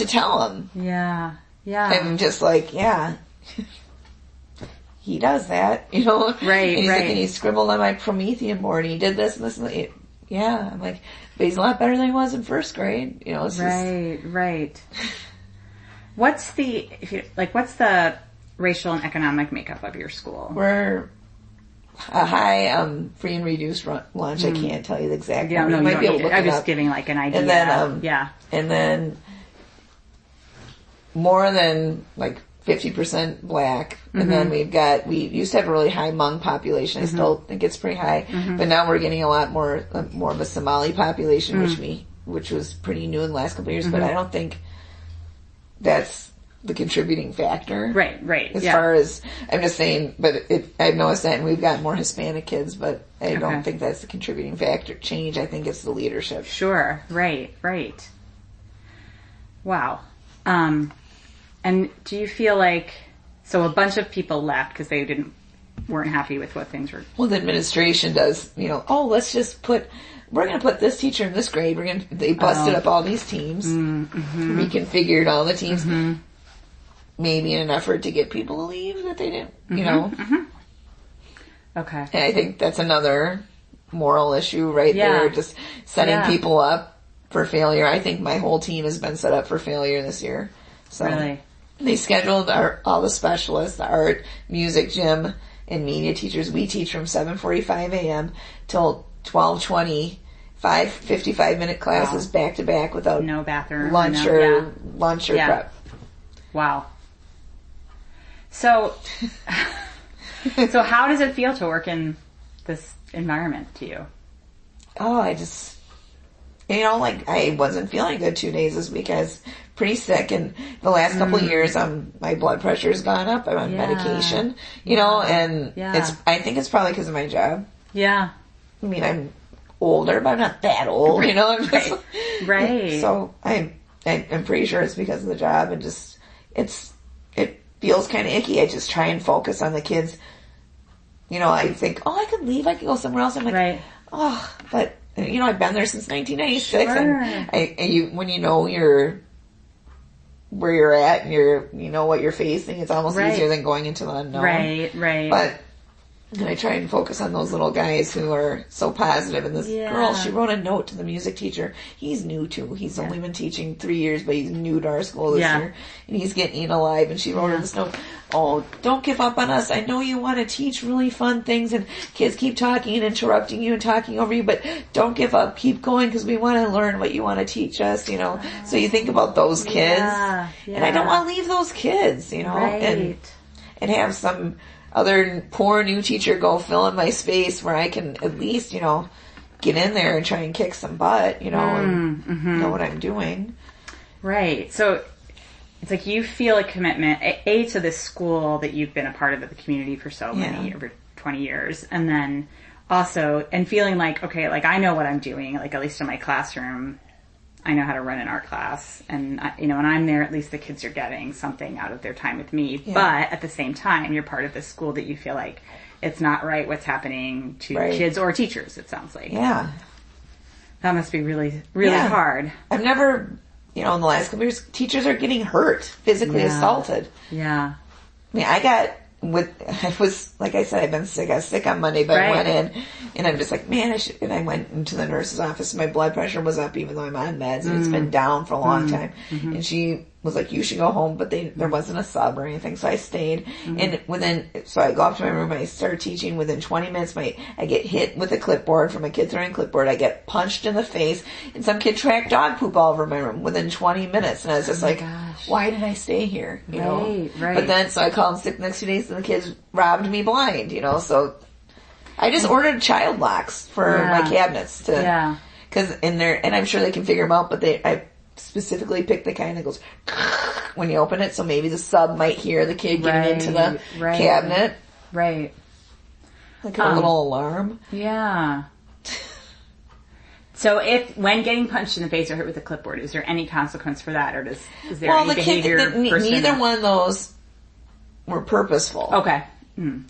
to tell him. Yeah. Yeah. I'm just like, yeah, he does that, you know? Right, and he's right. like, and he scribbled on my Promethean board, and he did this and this and that. Yeah, I'm like, but he's a lot better than he was in first grade, you know? It's right. What's the racial and economic makeup of your school? We're a high free and reduced lunch. I can't tell you the exact number. You might be able to look I'm it just up. giving like an idea. And then, yeah. And then more than like 50% black. And then we used to have a really high Hmong population. I still think it's pretty high. But now we're getting a lot more of a Somali population, which was pretty new in the last couple of years. But I don't think that's the contributing factor. Right. As far as, I'm just saying, but I've noticed that, and we've got more Hispanic kids, but I don't think that's the contributing factor change. I think it's the leadership. Sure. Right. Wow. And do you feel like, so a bunch of people left because they weren't happy with what things were? Well, the administration does, let's just we're going to put this teacher in this grade. They busted up all these teams, reconfigured all the teams, maybe in an effort to get people to leave that they didn't, Okay. And I think that's another moral issue right there, just setting people up for failure. I think my whole team has been set up for failure this year. So really? They scheduled all the specialists, the art, music, gym, and media teachers. We teach from 7:45 a.m. till 12:20, 55-minute classes back to back without no bathroom, lunch or prep. Wow. So how does it feel to work in this environment to you? Oh, I just, I wasn't feeling good 2 days this week. I was pretty sick, and the last couple of years, my blood pressure's gone up. I'm on medication, and I think it's probably because of my job. Yeah. I mean, I'm older, but I'm not that old, I'm just, right. So I'm pretty sure it's because of the job, and just, it feels kind of icky. I just try and focus on the kids. I think, I could leave, I could go somewhere else. I'm like, but I've been there since 1996, and when where you're at and what you're facing, it's almost easier than going into the unknown. Right. But and I try and focus on those little guys who are so positive. And this girl, she wrote a note to the music teacher. He's new too. He's only been teaching 3 years, but he's new to our school this year. And he's getting eaten alive. And she wrote her this note. Oh, don't give up on us. I know you want to teach really fun things, and kids keep talking and interrupting you and talking over you, but don't give up. Keep going, because we want to learn what you want to teach us, So you think about those kids. And I don't want to leave those kids, and have some other poor new teacher go fill in my space where I can at least, get in there and try and kick some butt, and know what I'm doing. Right. So it's like you feel a commitment, to this school that you've been a part of the community for so many, over 20 years. And then also, and feeling like, okay, like I know what I'm doing, like at least in my classroom, I know how to run an art class, and when I'm there, at least the kids are getting something out of their time with me. Yeah. But at the same time, you're part of this school that you feel like it's not right what's happening to kids or teachers. It sounds like that must be really, really hard. I've never, in the last couple of years, teachers are getting hurt, physically assaulted. Yeah. I mean, I was, like I said, I've been sick. I was sick on Monday, but I went in, and I'm just like, man, and I went into the nurse's office, and my blood pressure was up even though I'm on meds, and it's been down for a long time. And she was like, you should go home, but there wasn't a sub or anything, so I stayed. And so I go up to my room, and I start teaching. Within 20 minutes, I get hit with a clipboard from a kid throwing a clipboard. I get punched in the face, and some kid tracked dog poop all over my room within 20 minutes. And I was just why did I stay here? Right. But then, so I called sick the next 2 days, and the kids robbed me blind, so I just ordered child locks for my cabinets cause and I'm sure they can figure them out, but I specifically picked the kind that goes when you open it, so maybe the sub might hear the kid getting into the cabinet. Right. Like a little alarm. Yeah. So when getting punched in the face or hit with a clipboard, is there any consequence for that, or is there any behavior? Neither one of those were purposeful. Okay.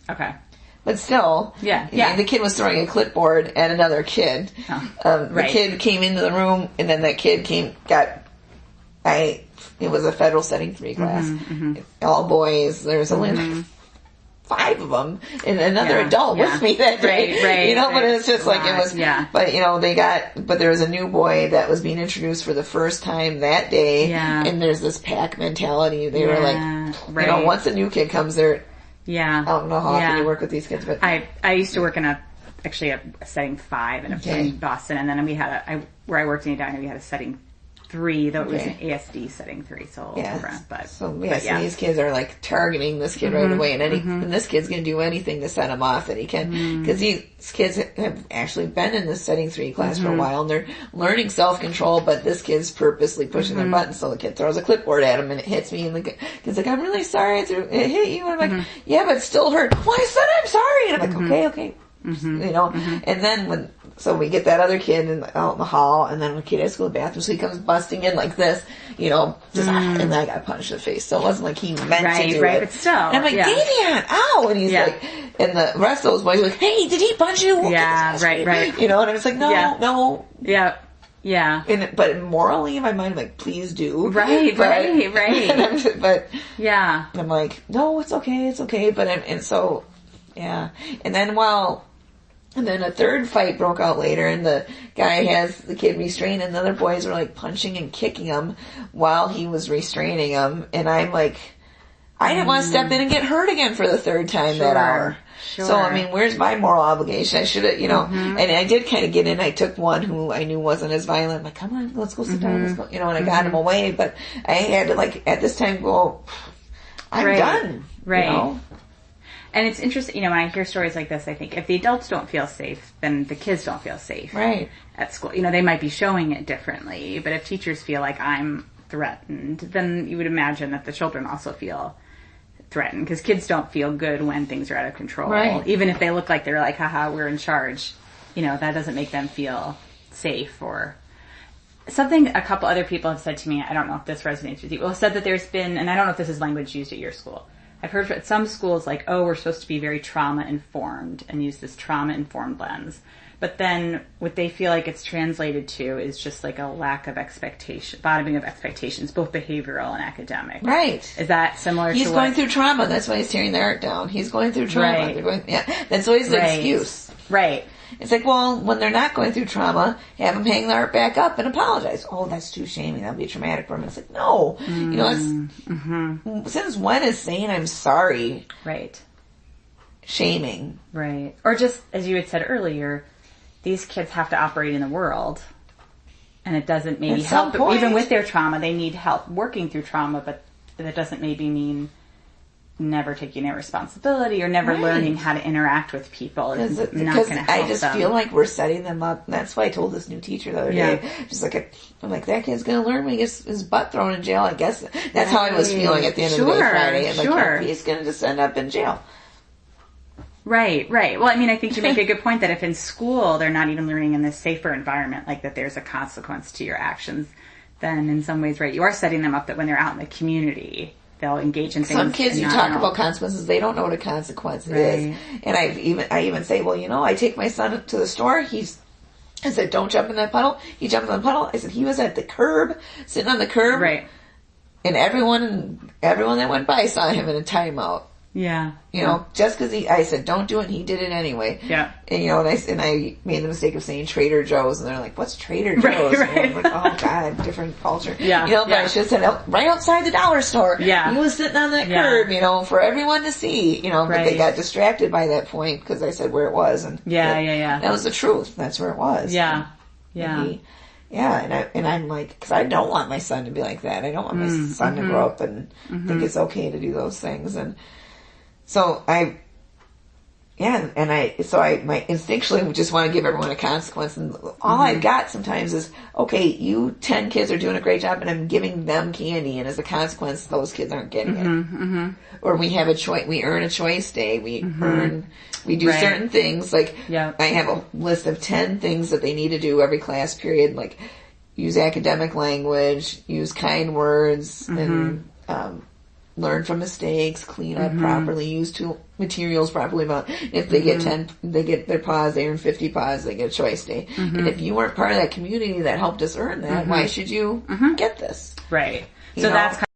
Okay. But still, the kid was throwing a clipboard at another kid. The kid came into the room, and then that kid I it was a federal setting 3 class, all boys. There's only like 5 of them and another adult with me that day. Right, but it's just like it was, but but there was a new boy that was being introduced for the first time that day. And there's this pack mentality. They were like, once a new kid comes there, I don't know how often you work with these kids, but I used to work in a setting 5 in Boston, and then we had where I worked in Edina, we had a setting 3, though it was an ASD setting 3, so different. So these kids are like targeting this kid right away, and and this kid's going to do anything to set him off that he can, because these kids have actually been in this setting 3 class for a while, and they're learning self-control, but this kid's purposely pushing their buttons, so the kid throws a clipboard at him, and it hits me, and the kid's like, I'm really sorry it hit you, and I'm like, yeah, but it still hurt. Well, I said I'm sorry, and I'm like, okay. And then so we get that other kid out in the hall, and then when the kid has to go to the bathroom, so he comes busting in like this, and then I got punched in the face. So it wasn't like he meant to do it. But still. And I'm like, Davion, ow! And he's like, and the rest of those boys are like, hey, did he punch you? Right. And I was like, no. Yeah. But morally in my mind, I'm like, please do. Right. But I'm like, no, it's okay. But and then a third fight broke out later, and the guy has the kid restrained, and the other boys were like punching and kicking him while he was restraining him. And I'm like, I didn't want to step in and get hurt again for the third time that hour. So, I mean, where's my moral obligation? I should have, and I did kind of get in. I took one who I knew wasn't as violent. I'm like, come on, let's go sit down, let's go, and I got him away. But I had to, like, at this time go, I'm done. Right. And it's interesting, when I hear stories like this, I think if the adults don't feel safe, then the kids don't feel safe at school. They might be showing it differently, but if teachers feel like I'm threatened, then you would imagine that the children also feel threatened, because kids don't feel good when things are out of control. Right. Even if they look like they're like, haha, we're in charge, that doesn't make them feel safe. Or something a couple other people have said to me, I don't know if this resonates with you, said that there's been, and I don't know if this is language used at your school, I've heard at some schools like, we're supposed to be very trauma-informed and use this trauma-informed lens. But then what they feel like it's translated to is just like a lack of expectation, bottoming of expectations, both behavioral and academic. Right. Is that similar He's going through trauma. That's why he's tearing the art down. He's going through trauma. Right. That's always the excuse. Right. It's like, well, when they're not going through trauma, have them hang the art back up and apologize. Oh, that's too shaming. That'll be traumatic for them. It's like, no. Since when is saying I'm sorry shaming? Right. Or just, as you had said earlier, these kids have to operate in the world, and it doesn't maybe help. Even with their trauma, they need help working through trauma, but that doesn't maybe mean never taking their responsibility or never learning how to interact with people. It's not going to help them. I just feel like we're setting them up. And that's why I told this new teacher the other day. Just like, I'm like, that kid's going to learn when he gets his butt thrown in jail. I guess that's how I was feeling at the end of the day Friday. And like, he's going to just end up in jail. Right. Well, I mean, I think you make a good point that if in school they're not even learning in this safer environment, like that there's a consequence to your actions, then in some ways, you are setting them up that when they're out in the community, they'll engage in things. Some kids, you talk about consequences, they don't know what a consequence is. And I even say, well, I take my son to the store. I said, don't jump in that puddle. He jumped in the puddle. I said, he was at the curb, sitting on the curb. Right. And everyone that went by saw him in a timeout. Yeah. Just because I said, don't do it, and he did it anyway. Yeah. And, and I made the mistake of saying Trader Joe's, and they're like, what's Trader Joe's? Right. And I'm like, oh, God, different culture. Yeah. But I should have said, right outside the dollar store. Yeah. He was sitting on that curb, for everyone to see, but they got distracted by that point because I said where it was. And that was the truth. That's where it was. Yeah. Yeah. And I'm like, because I don't want my son to be like that. I don't want my son to grow up and think it's okay to do those things. And so my instinctually just want to give everyone a consequence, and all I've got sometimes is, okay, you 10 kids are doing a great job, and I'm giving them candy, and as a consequence, those kids aren't getting it. Or we have we earn a choice day, we do certain things, like I have a list of 10 things that they need to do every class period, like use academic language, use kind words, and learn from mistakes, clean up properly, use materials properly. If they get 10, they get their pause, they earn 50 pause, they get a choice day. And if you weren't part of that community that helped us earn that, why should you get this? Right. So that's kind